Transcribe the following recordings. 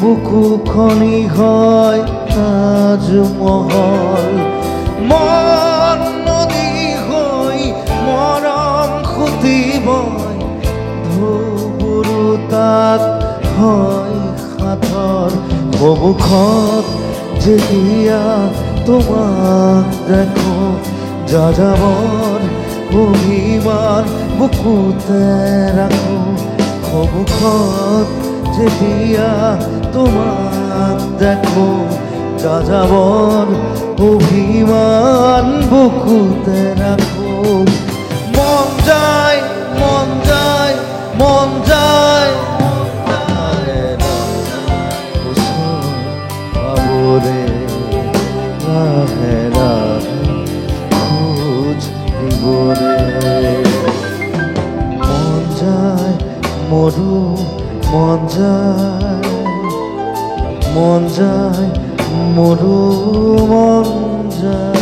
বুকুখনি হয় তাজমহল মন নদী হৈ মৰম খুটি বয় ধুবুৰু তাত হয় সাঁথৰ সন্মুখত যেতিয়া তোমাক দেখো যাযাবৰ অভিমান বুকুতে ৰাখো সন্মুখত যেতিয়া তোমাক দেখো যাযাবৰ অভিমান বুকুতে ৰাখো মন যায় মন যায় মন যায় পাবৰে লাহে লাহে খোজ দিবৰে মন যায় মোৰো মন যায় মোৰো মন যায়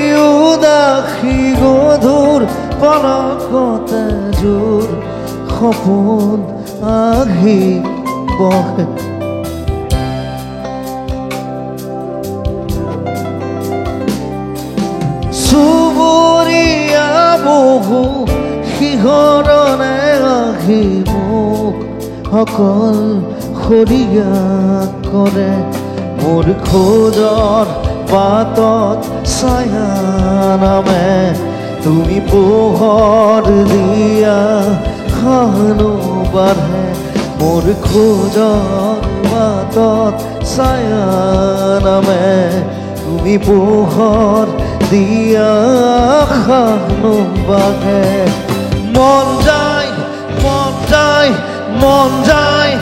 উদাসী গধুৰ পলকতে জোৰ সপোন আহি বহে চুবুৰীয়া বহু শিহৰণে আহি মোক অকল সৰিয়া কৰে মোৰ খোজৰ পাতত ছায়া নামে তুমি পোহৰ দিয়া খানো বাঢ়ে মোৰ খোজৰ পাতত ছায়া নামে তুমি পোহৰ দিয়া খানো বাঢ়ে মন যায় মন যায় মন যায়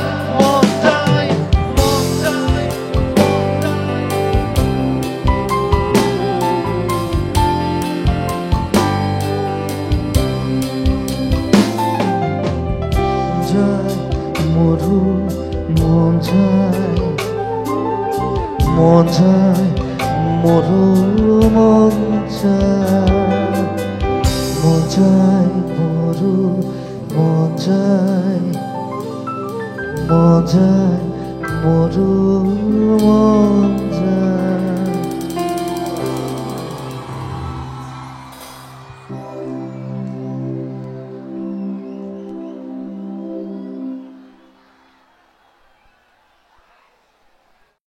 মোৰো মন যায় মোৰো মন যায় মোৰো মন যায় মোৰো মন যায়